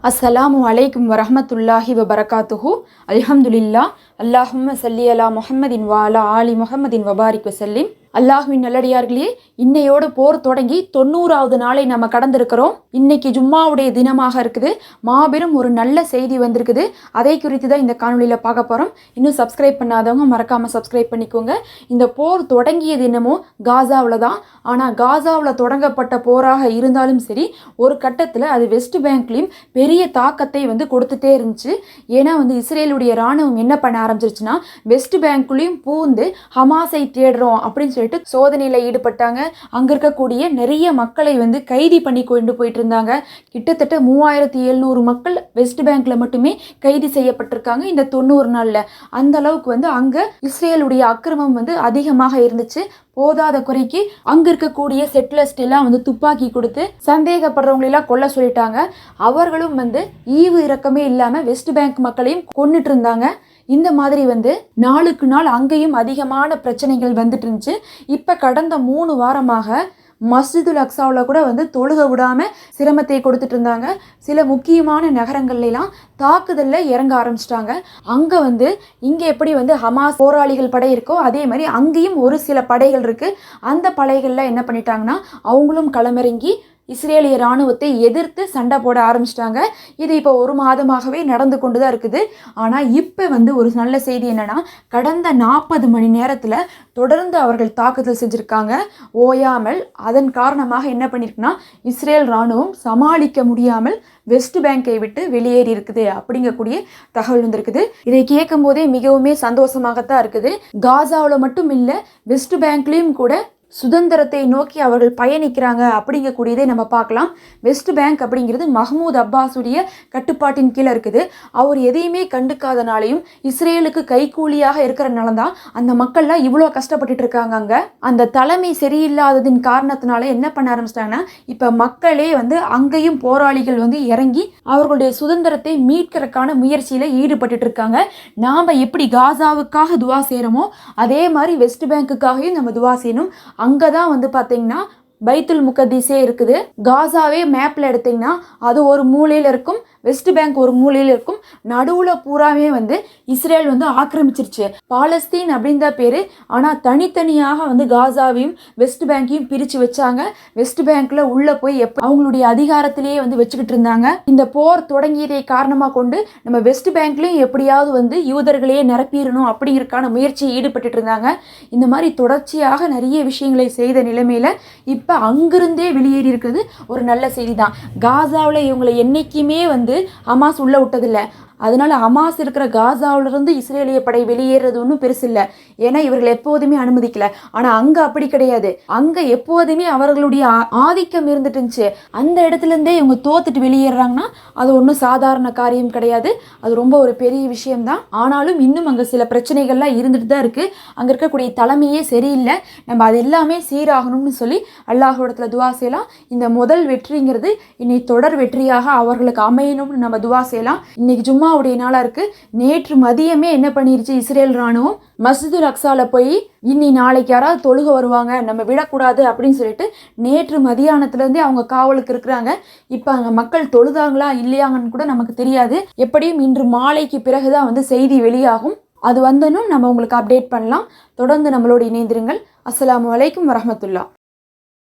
அஸ்ஸலாமு அலைக்கும் வரஹ்மத்துல்லாஹி வபரகாத்துஹு. அல்ஹம்துலில்லாஹ். அல்லாஹும்ம ஸல்லி அலா முஹம்மதின் வ அலா ஆலி முஹம்மதின் வபாரிக் வஸல்லிம். அல்லாஹ்வின் நல்லடியார்களே, இன்னையோட போர் தொடங்கி 90வது நாளை நம்ம கடந்திருக்கிறோம். இன்னைக்கு ஜும்மாவுடைய தினமாக இருக்குது. மாபெரும் ஒரு நல்ல செய்தி வந்திருக்குது. அதை குறித்து தான் இந்த காணொலியில் பார்க்க போகிறோம். இன்னும் சப்ஸ்கிரைப் பண்ணாதவங்க மறக்காமல் சப்ஸ்கிரைப் பண்ணிக்கோங்க. இந்த போர் தொடங்கியது என்னமோ காசாவில் தான். ஆனால் காசாவில் தொடங்கப்பட்ட போராக இருந்தாலும் சரி, ஒரு கட்டத்தில் அது வெஸ்ட் பேங்க்லேயும் பெரிய தாக்கத்தை கொடுத்துட்டே இருந்துச்சு. ஏன்னா இஸ்ரேலுடைய இராணுவம் என்ன பண்ண ஆரம்பிச்சிருச்சுன்னா, வெஸ்ட் பேங்க்லேயும் பூந்து ஹமாஸை தேடுறோம் அப்படின்னு சொல்லிட்டு சோதனையில் ஈடுபட்டாங்க. அங்கே இருக்கக்கூடிய நிறைய மக்களை கைதி பண்ணி கொண்டு போயிட்டு இருந்தாங்க. கிட்டத்தட்ட 3700 மக்கள் வெஸ்ட் பேங்க்ல மட்டுமே கைது செய்யப்பட்டிருக்காங்க இந்த 90 நாளில். அந்த அளவுக்கு அங்கே இஸ்ரேலுடைய அக்கிரமம் அதிகமாக இருந்துச்சு. போதாத குறைக்கு அங்க இருக்கக்கூடிய செட்டிலர்ஸ் எல்லாம் துப்பாக்கி கொடுத்து சந்தேகப்படுறவங்களெல்லாம் கொல்ல சொல்லிட்டாங்க. அவர்களும் ஈவு இரக்கமே இல்லாம வெஸ்ட் பேங்க் மக்களையும் கொன்னுட்டு இருந்தாங்க. இந்த மாதிரி நாளுக்கு நாள் அங்கேயும் அதிகமான பிரச்சனைகள் வந்துட்டு இருந்துச்சு. இப்ப கடந்த 3 வாரமாக மஸ்ஜிதுல் அக்ஸாவில் கூட தொழுக விடாமல் சிரமத்தை கொடுத்துட்டு இருந்தாங்க. சில முக்கியமான நகரங்கள்லாம் தாக்குதலில் இறங்க ஆரம்பிச்சிட்டாங்க. அங்கே இங்கே எப்படி ஹமாஸ் போராளிகள் படை இருக்கோ அதே மாதிரி அங்கேயும் ஒரு சில படைகள் இருக்குது. அந்த படைகளில் என்ன பண்ணிட்டாங்கன்னா, அவங்களும் களமிறங்கி இஸ்ரேலிய இராணுவத்தை எதிர்த்து சண்டை போட ஆரம்பிச்சிட்டாங்க. இது இப்போ 1 மாதமாகவே நடந்து கொண்டு தான் இருக்குது. ஆனால் இப்போ ஒரு நல்ல செய்தி என்னென்னா, கடந்த 40 மணி நேரத்தில் தொடர்ந்து அவர்கள் தாக்குதல் செஞ்சுருக்காங்க ஓயாமல். அதன் காரணமாக என்ன பண்ணியிருக்குன்னா, இஸ்ரேல் இராணுவம் சமாளிக்க முடியாமல் வெஸ்ட் பேங்கை விட்டு வெளியேறி இருக்குது அப்படிங்கக்கூடிய தகவல் வந்திருக்குது. இதை கேட்கும் போதே மிகவுமே சந்தோஷமாகத்தான் இருக்குது. காசாவில் மட்டும் இல்லை, வெஸ்ட் பேங்க்லேயும் கூட சுதந்திரத்தை நோக்கி அவர்கள் பயணிக்கிறாங்க அப்படிங்கக்கூடியதை நம்ம பார்க்கலாம். வெஸ்ட் பேங்க் அப்படிங்கிறது மஹ்மூத் அப்பாஸுடைய கட்டுப்பாட்டின் கீழே இருக்குது. அவர் எதையுமே கண்டுக்காதனாலையும் இஸ்ரேலுக்கு கைக்கூலியாக இருக்கிறனால தான் அந்த மக்கள்லாம் இவ்வளோ கஷ்டப்பட்டுட்டு இருக்காங்க. அங்கே அந்த தலைமை சரியில்லாததின் காரணத்தினால என்ன பண்ண ஆரம்பிச்சிட்டாங்கன்னா, இப்போ மக்களே அங்கேயும் போராளிகள் இறங்கி அவர்களுடைய சுதந்திரத்தை மீட்கிறதுக்கான முயற்சியில் ஈடுபட்டு இருக்காங்க. நாம் எப்படி காசாவுக்காக துவா செய்கிறோமோ அதே மாதிரி வெஸ்ட் பேங்குக்காகவும் நம்ம துவா செய்யணும். அங்கே தான் பார்த்தீங்கன்னா பைத்துல் முகத்தீஸே இருக்குது. காசாவே மேப்பில் எடுத்திங்கன்னா அது ஒரு மூலையில் இருக்கும், வெஸ்ட் பேங்க் ஒரு மூலையில் இருக்கும். நடுவில் பூராவே இஸ்ரேல் ஆக்கிரமிச்சிருச்சு. பாலஸ்தீன் அப்படின்ற பேர். ஆனால் தனித்தனியாக காசாவையும் வெஸ்ட் பேங்கையும் பிரித்து வச்சாங்க. வெஸ்ட் பேங்க்கில் உள்ளே போய் அவங்களுடைய அதிகாரத்திலேயே வச்சுக்கிட்டு இருந்தாங்க. இந்த போர் தொடங்கியதை காரணமாக கொண்டு நம்ம வெஸ்ட் பேங்க்லேயும் எப்படியாவது யூதர்களையே நிரப்பிடணும் அப்படிங்கிறதுக்கான முயற்சியை ஈடுபட்டு இருந்தாங்க. இந்த மாதிரி தொடர்ச்சியாக நிறைய விஷயங்களை செய்த நிலைமையில் இப்போ அங்கிருந்தே வெளியேறி இருக்கிறது ஒரு நல்ல செய்தி தான். காசாவில் இவங்களை என்னைக்குமே ஹமாஸ் உள்ள விட்டதில்லை. அதனால ஹமாஸ் இருக்கிற காசாவிலிருந்து இஸ்ரேலிய படை வெளியேறது ஒன்றும் பெருசு இல்லை. ஏன்னா இவர்கள் எப்போதுமே அனுமதிக்கல. ஆனால் அங்கே அப்படி கிடையாது. அங்கே எப்போதுமே அவர்களுடைய ஆதிக்கம் இருந்துட்டு இருந்துச்சு. அந்த இடத்துலேருந்தே இவங்க தோத்துட்டு வெளியேறாங்கன்னா அது ஒன்றும் சாதாரண காரியம் கிடையாது. அது ரொம்ப ஒரு பெரிய விஷயம்தான். ஆனாலும் இன்னும் அங்கே சில பிரச்சனைகள்லாம் இருந்துட்டு தான் இருக்குது. அங்கே இருக்கக்கூடிய தலைமையே சரியில்லை. நம்ம அது எல்லாமே சீராகணும்னு சொல்லி அல்லாஹ்விடத்தில் துவா செய்யலாம். இந்த முதல் வெற்றிங்கிறது இன்னை தொடர் வெற்றியாக அவர்களுக்கு அமையணும்னு நம்ம துவா செய்யலாம். இன்னைக்கு ஜும்மாவுடைய நாளாக இருக்குது. நேற்று மதியமே என்ன பண்ணிருச்சு இஸ்ரேல் இராணுவம், மஸ்ஜிதுல் அக்ஸாவில் போய் இன்னி நாளைக்கு யாராவது தொழுக வருவாங்க, நம்ம விடக்கூடாது அப்படின்னு சொல்லிட்டு நேற்று மதியானத்துலேருந்தே அவங்க காவலுக்கு இருக்கிறாங்க. இப்போ அங்கே மக்கள் தொழுதாங்களா இல்லையாங்கன்னு கூட நமக்கு தெரியாது. எப்படியும் இன்று மாலைக்கு பிறகுதான் செய்தி வெளியாகும். அது நம்ம உங்களுக்கு அப்டேட் பண்ணலாம். தொடர்ந்து நம்மளோடு இணைந்திருங்கள். அஸ்ஸலாமு அலைக்கும் வரஹ்மத்துல்லாஹ்.